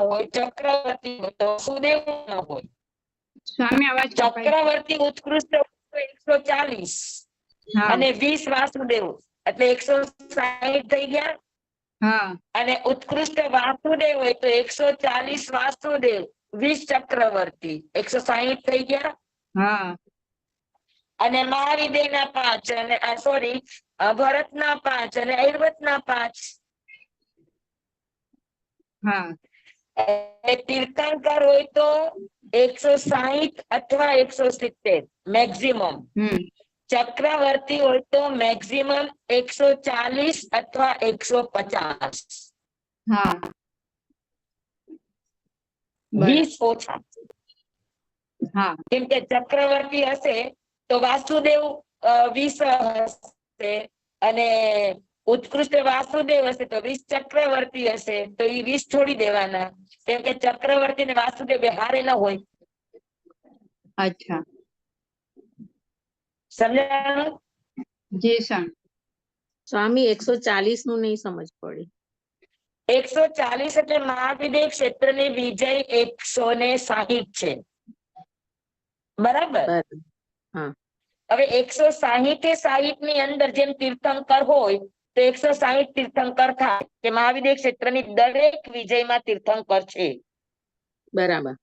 હોય, ચક્રવર્તી વાસુદેવ ન હોય. સ્વામી અવાજ કપાય. ચક્રવર્તી ઉત્કૃષ્ટ 140 હા અને 20 વાસુદેવ એટલે 160 થઈ ગયા. હા અને ઉત્કૃષ્ટ વાસુદેવ હોય તો 140 વાસુદેવ, 20 ચક્રવર્તી 160 થઈ ગયા. હા અને મહાવિદ્યના 5 અને સોરી ભરતના 5 અને ઐવતના 5. હા તીર્થંકર હોય તો 160 અથવા 170 મેક્સિમમ. ચક્રવર્તી હોય તો મેક્સિમમ 140 અથવા 150. હા 20 ઓછા. હા કેમ કે ચક્રવર્તી હશે તો વાસુદેવ 20 હશે અને ઉત્કૃષ્ટ વાસુદેવ હશે તો 20 ચક્રવર્તી હશે તો એ 20 છોડી દેવાના. કેમ કે ચક્રવર્તી ને વાસુદેવ હારે ન હોય. અચ્છા. સમજાણું? જી સમ. સ્વામી 140 નું નહીં સમજ પડી. 140 એટલે મહાવિદ્ય ક્ષેત્રની વિજય 160 છે. બરાબર. હા હવે 160 ની અંદર જેમ તીર્થંકર હોય તો 160 તીર્થંકર થાય કે મહાવિદ્ય ક્ષેત્રની દરેક વિજયમાં તીર્થંકર છે. બરાબર.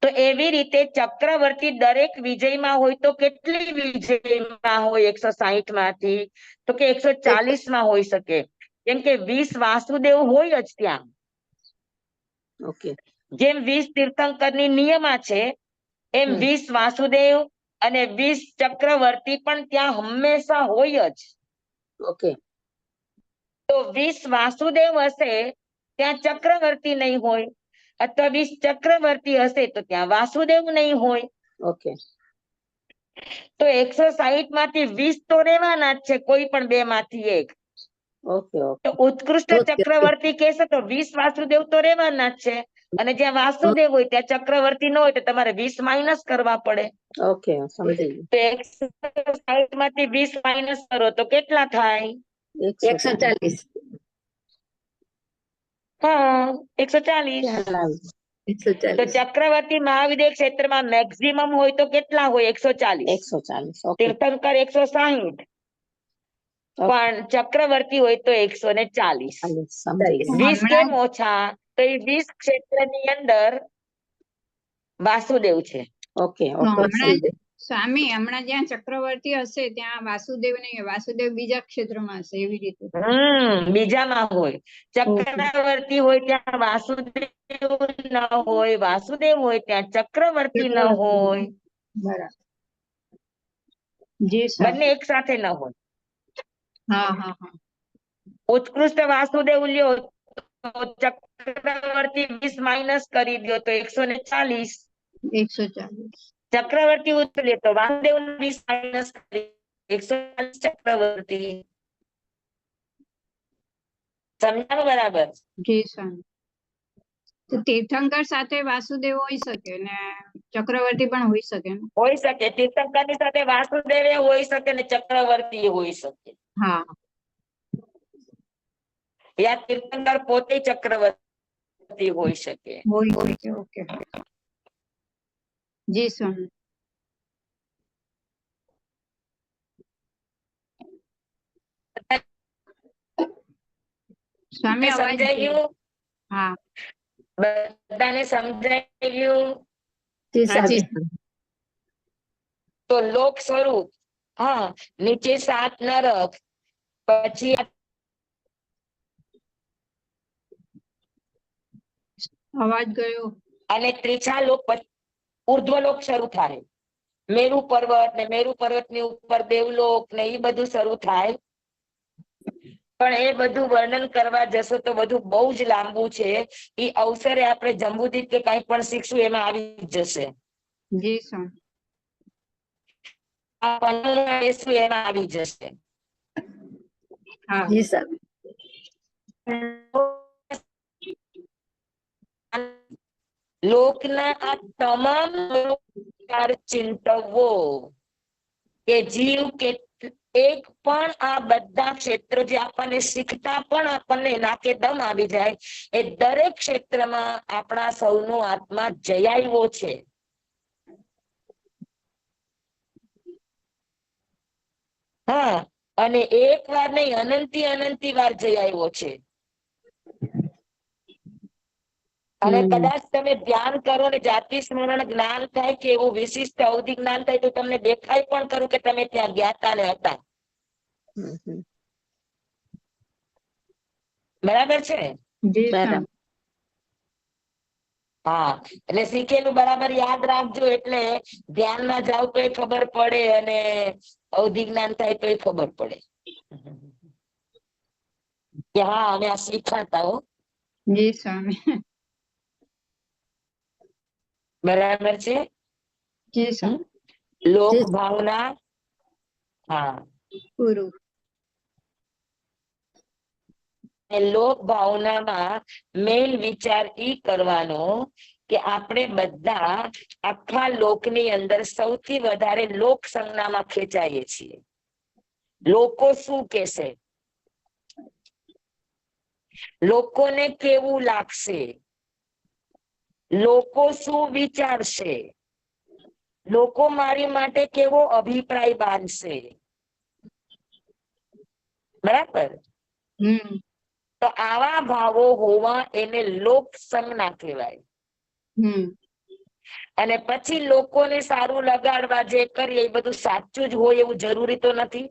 તો એવી રીતે ચક્રવર્તી દરેક વિજયમાં હોય તો કેટલી વિજયમાં હોય 160 માંથી? તો કે 140 માં હોઈ શકે. કેમ કે 20 વાસુદેવ હોય જ ત્યાં. ઓકે. જેમ 20 તીર્થંકરની નિયમા છે એમ 20 વાસુદેવ અને 20 ચક્રવર્તી પણ ત્યાં હંમેશા હોય જ. ઓકે. તો 20 વાસુદેવ હશે ત્યાં ચક્રવર્તી નહીં હોય, અથવા 20 ચક્રવર્તી હશે તો ત્યાં વાસુદેવ નહીં હોય. ઓકે. તો 160 માંથી 20 તો રહેવાના જ છે, કોઈ પણ બે માંથી એક. ઓકે. તો ઓકે. ઉત્કૃષ્ટ ઓકે. ચક્રવર્તી કહેશે તો 20 વાસુદેવ તો રહેવાના જ છે, અને જ્યાં વાસુદેવ હોય ત્યાં ચક્રવર્તી ન હોય તો તમારે 20 માઇનસ કરવા પડે. ઓકે, સમજી ગઈ. તો 160 માંથી 20 માઇનસ કરો તો કેટલા થાય? 140. હા, 140. ખ્યાલ આવી ગયો. તો 140. ચક્રવર્તી મહાવિદ્ય ક્ષેત્રમાં મેક્સિમમ હોય તો કેટલા હોય? 140. 140. ઓકે. તીર્થંકર 160, પણ ચક્રવર્તી હોય તો 140. સમજી ગઈ. 20 કેમ ઓછા? તો એ 20 ક્ષેત્રની અંદર વાસુદેવ છે. ઓકે. હમણાં ઓકે. સ્વામી હમણાં જ્યાં ચક્રવર્તી હશે ત્યાં વાસુદેવ નહીં હોય, વાસુદેવ બીજા ક્ષેત્રમાં હશે એવી રીતે. બીજામાં હોય. ચક્રવર્તી હોય ત્યાં વાસુદેવ ન હોય, વાસુદેવ હોય ત્યાં ચક્રવર્તી ન હોય, બરાબર. જી સર. બંને એક સાથે ન હોય. હા હા હા. ઉત્કૃષ્ટ વાસુદેવ લ્યો તો ચક્રવર્તી 20 માઇનસ કરી દો તો 140. 140. ચક્રવર્તી ઉત્કૃષ્ટ લે તો વાસુદેવ 20 માઇનસ કરી 140 ચક્રવર્તી. સમજાણું બરાબર? જી સર. તો તીર્થંકર સાથે વાસુદેવ હોઈ શકે ને ચક્રવર્તી પણ હોઈ શકે ને? હોઈ શકે. તીર્થંકરની સાથે વાસુદેવ હોઈ શકે ને ચક્રવર્તી હોઈ શકે. હા. યા તીર્થંકર પોતે ચક્રવર્તી હોઈ શકે. હોઈ શકે. ઓકે. જી સર. સ્વામી અવાજ સમજાઈ ગયું? હા. બધાને સમજાઈ ગયું? જી હાજી. સાહેબ. તો લોક સ્વરૂપ, હા, નીચે 7 નરક, પછી અવાજ ગયો. અને ત્રીજા લોક, ઉર્ધ્વલોક શરૂ થાય. મેરુ પર્વત ને મેરુ પર્વતની ઉપર દેવલોક ને એ બધું શરૂ થાય. પણ એ બધું વર્ણન કરવા જશો તો બધું બહુ જ લાંબુ છે. એ અવસરે આપણે જંબુદીપ કે કંઈ પણ શીખશું એમાં આવી જશે. જી સર. આ પન્નામાં બેસવું એમાં આવી જશે. હા. જી સાહેબ. લોકના આ તમામ ચિંતવો કે જીવ કે એક પણ આ બધા ક્ષેત્રો જે આપણને શીખતા પણ આપણને નાકે દમ આવી જાય, એ દરેક ક્ષેત્રમાં આપણા સૌનો આત્મા જઈ આવ્યો છે. હા, અને એક વાર નહીં, અનંતી વાર જઈ આવ્યો છે. અને કદાચ તમે ધ્યાન કરો ને જાતિ સ્મરણ જ્ઞાન થાય કે એવું વિશિષ્ટ અવધિ જ્ઞાન થાય તો તમને દેખાય પણ ખરું કે તમે ત્યાં ગયા તા ને હતા. બરાબર છે? જી સર. બરાબર. હા, એટલે શીખેલું બરાબર યાદ રાખજો, એટલે ધ્યાનમાં જાવ તો ખબર પડે અને અવધિ જ્ઞાન થાય તો ખબર પડે કે હા અમે આ શીખાતા હો. જી સ્વામી. બરાબર છે? જી સર. લોક ભાવના, હા, પૂરું. લોક ભાવનામાં મેઇન વિચાર ઈ કરવાનો કે આપણે બધા આખા લોકની અંદર સૌથી વધારે લોક સંજ્ઞામાં ખેંચાઈએ છીએ. લોકો શું કહેશે, લોકોને કેવું લાગશે, લોકો શું વિચારશે, લોકો મારી માટે કેવો અભિપ્રાય બાંધશે. બરાબર? તો આવા ભાવો હોવા એને લોક સંજ્ઞા કહેવાય. અને પછી લોકોને સારું લગાડવા જે કરીએ એ બધું સાચું જ હોય એવું જરૂરી તો નથી.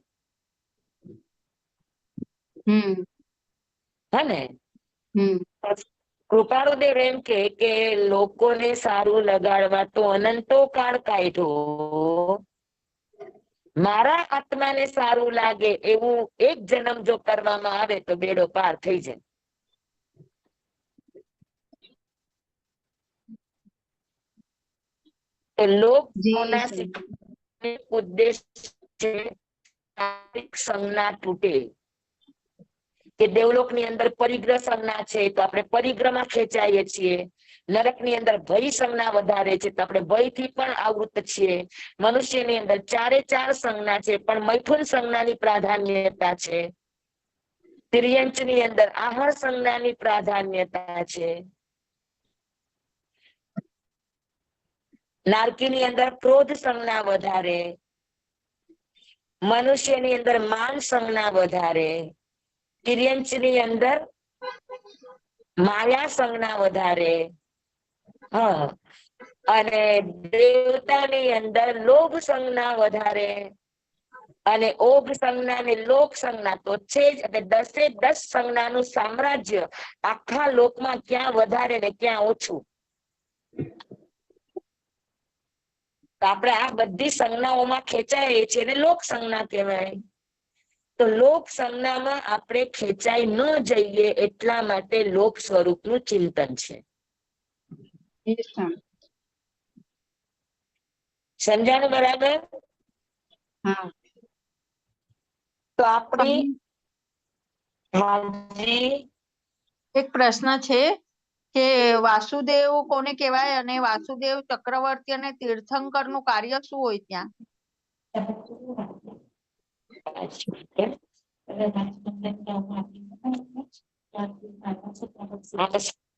હે ને? કૃપાળુદેવ એમ કે લોકોને સારું લગાડવા તો અનંતો કાળ કાઢ્યો, મારા આત્માને સારું લાગે એવું એક જન્મ જો કરવામાં આવે તો બેડો પાર થઈ જાય. તો લોક ભાવના શીખવાનો ઉદ્દેશ છે શારીરિક સંજ્ઞા તૂટે. કે દેવલોક ની અંદર પરિગ્રહ સંજ્ઞા છે તો આપણે પરિગ્રહમાં ખેંચાઈએ છીએ. નરક ની અંદર ભય સંજ્ઞા વધારે છે તો આપણે ભય થી પણ આવૃત છીએ. મનુષ્યની અંદર 4 સંજ્ઞા છે પણ મૈથુન સંજ્ઞાની પ્રાધાન્યતા છે. તિર્યંચ ની અંદર આહાર સંજ્ઞાની પ્રાધાન્યતા છે. નારકી ની અંદર ક્રોધ સંજ્ઞા વધારે. મનુષ્યની અંદર માન સંજ્ઞા વધારે. તિર્યંચ ની અંદર માયા સંજ્ઞા વધારે. હા, અને દેવતાની અંદર લોભ સંજ્ઞા વધારે. અને ઓઘ સંજ્ઞા ને લોક સંજ્ઞા તો છે જ. અને 10 સંજ્ઞાનું સામ્રાજ્ય આખા લોકમાં ક્યાં વધારે ને ક્યાં ઓછું. તો આપણે આ બધી સંજ્ઞાઓમાં ખેંચાઈએ છીએ અને લોક સંજ્ઞા કહેવાય. તો લોક સંજ્ઞામાં આપણે ખેંચાઈ ન જઈએ એટલા માટે લોક સ્વરૂપનું ચિંતન છે. સમજાણું બરાબર? હા. તો આપણી હાજી એક પ્રશ્ન છે કે વાસુદેવ કોને કહેવાય અને વાસુદેવ ચક્રવર્તી અને તીર્થંકર નું કાર્ય શું હોય ત્યાં?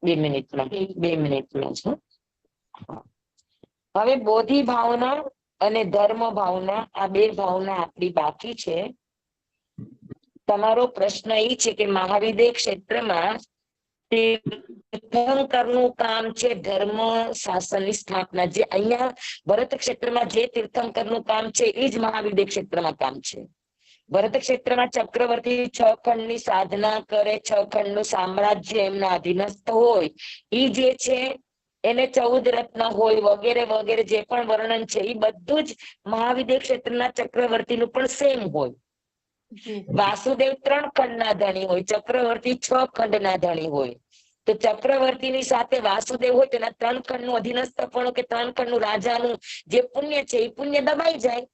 બે મિનિટમાં છે. હવે બોધિ ભાવના અને ધર્મ ભાવના આ બે ભાવના આપણી બાકી છે. તમારો પ્રશ્ન એ છે કે મહાવિદ્ય ક્ષેત્રમાં તીર્થંકરનું કામ છે ધર્મ શાસનની સ્થાપના. જે અહીંયા ભરત ક્ષેત્રમાં જે તીર્થંકરનું કામ છે એ જ મહાવિદ્ય ક્ષેત્રમાં કામ છે. ભરત ક્ષેત્રમાં ચક્રવર્તી 6 ખંડની સાધના કરે, 6 ખંડનું સામ્રાજ્ય એમના અધીનસ્થ હોય. એ જે છે એને 14 રત્ન હોય વગેરે વગેરે જે પણ વર્ણન છે એ બધું જ મહાવિદ્ય ક્ષેત્રના ચક્રવર્તીનું પણ સેમ હોય. વાસુદેવ 3 ખંડના ધણી હોય, ચક્રવર્તી 6 ખંડના ધણી હોય. તો ચક્રવર્તીની સાથે વાસુદેવ હોય તેના 3 ખંડનું અધીનસ્થપણું કે 3 ખંડનું રાજાનું જે પુણ્ય છે એ પુણ્ય દબાઈ જાય.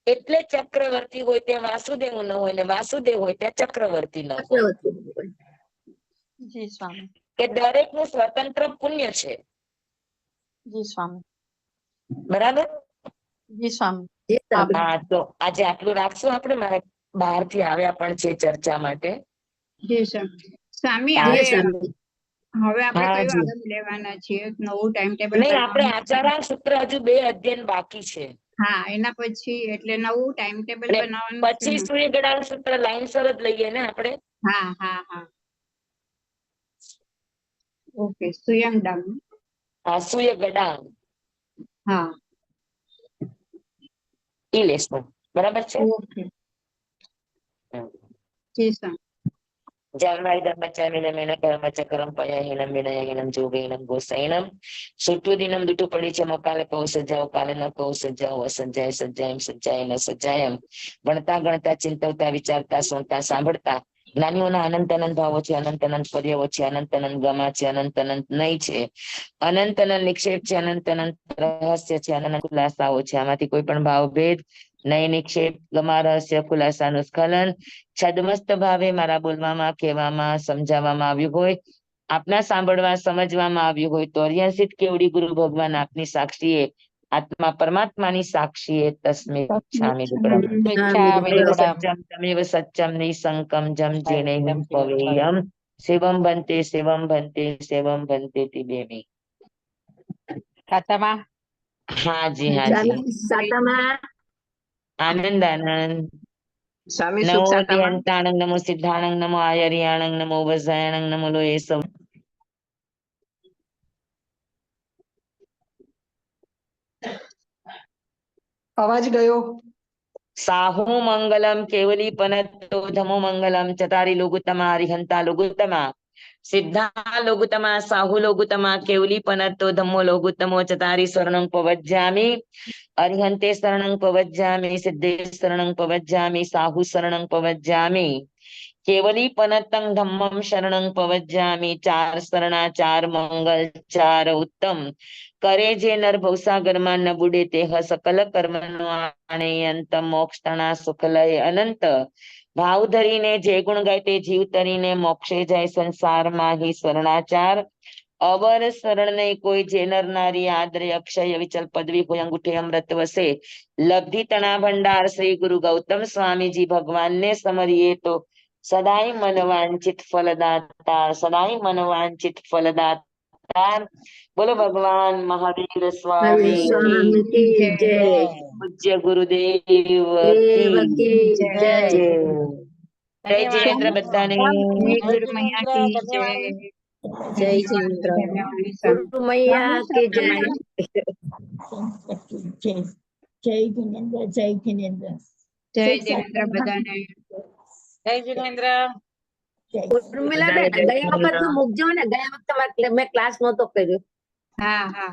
એટલે ચક્રવર્તી હોય ત્યાં વાસુદેવ ન હોય ને વાસુદેવ હોય ત્યાં ચક્રવર્તી ન હોય. જી સ્વામી. કે દરેકનું સ્વતંત્ર પુણ્ય છે. જી સ્વામી. બરાબર? જી સ્વામી. હા, તો આજે આટલું રાખશું આપણે. મારે બહારથી આવ્યા પણ છે ચર્ચા માટે. જી સ્વામી. હવે આપણે કયું આગળ લેવાના છીએ? નવું ટાઈમ ટેબલ નહીં, આપણે આચારા સૂત્ર હજુ 2 અધ્યયન બાકી છે. હા, એના પછી એટલે નવું ટાઈમ ટેબલ બનાવવાનું પછી સૂર્યગણાન સૂત્ર લાઈનસર જ લઈએ ને આપણે. હા હા હા. ઓકે, સુયંગડાંગ. હા, સૂર્યગણાન હા, ઈ લેશું. બરાબર છે? ઓકે. જી સર. સુટુદીનમ દુટુ પડી છે મોકાલે કહું સજાઓ કાલે ન કહું સજાઓ અસંજાય સજાય સજાય ન સજાય એમ ભણતા ગણતા ચિંતવતા વિચારતા સુણતા સાંભળતા જ્ઞાનીઓના અનંત અનંત ભાવો છે, અનંત અનંત પર્યાવો છે, અનંત અનંત ગમા છે, અનંત અનંત નય છે, અનંત અનંત નિક્ષેપ છે, અનંત અનંત રહસ્ય છે, અનંત ખુલાસાઓ છે. આમાંથી કોઈ પણ ભાવ ભેદ નય નિક્ષેપ ગમા રહસ્ય ખુલાસાનું સ્ખલન છદમસ્ત ભાવે મારા બોલવામાં કહેવામાં સમજાવવામાં આવ્યું હોય, આપના સાંભળવા સમજવામાં આવ્યું હોય તો અર્યાસિત કેવડી ગુરુ ભગવાન આપની સાક્ષીએ આત્મા પરમાત્માની સાક્ષીએ તસ્મે છામી સત્યમ તમેવ સત્યમ નિસંકમ જમ જેને પવેયમ શિવમ બનતે શિવમ બનતે શિવમ બનતે તિબેમી. ખાતામાં હાજી હાજી. આનંદ આનંદ. સ્વામી નમો સુખ શાંતામાં. દેહંતાણંગ નમો સિદ્ધાણંગ નમો આયર્યાણંગ નમો વસાયણંગ નમો લોહે સૌ. અવાજ ગયો. સાહુ મંગલમ કેવલી પનતો ધમો મંગલમ ચતારી લુગુતમા હરિહંતા લુગુતમા સિદ્ધા લોગુતમા સાહુ લોગુતમા કેવલી પનત્તો ધમ્મો લોગુતમો ચતારી શરણં પવજ્જામિ અરિહંતે શરણં પવજ્જામિ સિદ્ધે શરણં પવજ્જામિ સાહુ શરણં પવજ્જામિ કેવલી પનત્તં ધમ્મં શરણં પવજ્જામિ ચાર શરણા ચાર મંગલ ચાર ઉત્તમ કરે જે નર ભવસાગરમાં ન બુડે તેહ સકલ કર્મનો આણેયંત મોક્ષ તણા સુખ લય અનંત ભાવ ધરીને જે ગુણ ગાય તે જીવ તરીને મોક્ષે જાય સંસારમાં હિ શરણાચાર અવર શરણ નહીં કોઈ જે નર નારી આદરે અક્ષય વિચલ પદવી કોઈ અંગૂઠે અમૃત વસે લબ્ધિ તણા ભંડાર શ્રી ગુરુ ગૌતમ સ્વામીજી ભગવાન ને સમરીએ તો સદાય મન વાંચિત ફલદાતા સદાય મન વાંચિત ફલદાતા બોલો ભગવાન મહાવીર સ્વામી સ્વામી કી કી જય. પૂજ્ય ગુરુદેવ કી દેવ કી જય. જય. જય જિનેન્દ્ર બધાને જય ગુરુ મૈયા કી જય. જય જિનેન્દ્ર. ગુરુ મૈયા કી જય. જય જિનેન્દ્ર, જય જિનેન્દ્ર. જય જિનેન્દ્ર બધાને. જય જિનેન્દ્ર ઉર્મિલાબેન ગયા વખત મૂકજો ને, ગયા વખતે મેં ક્લાસ નહોતો કર્યો. હા હા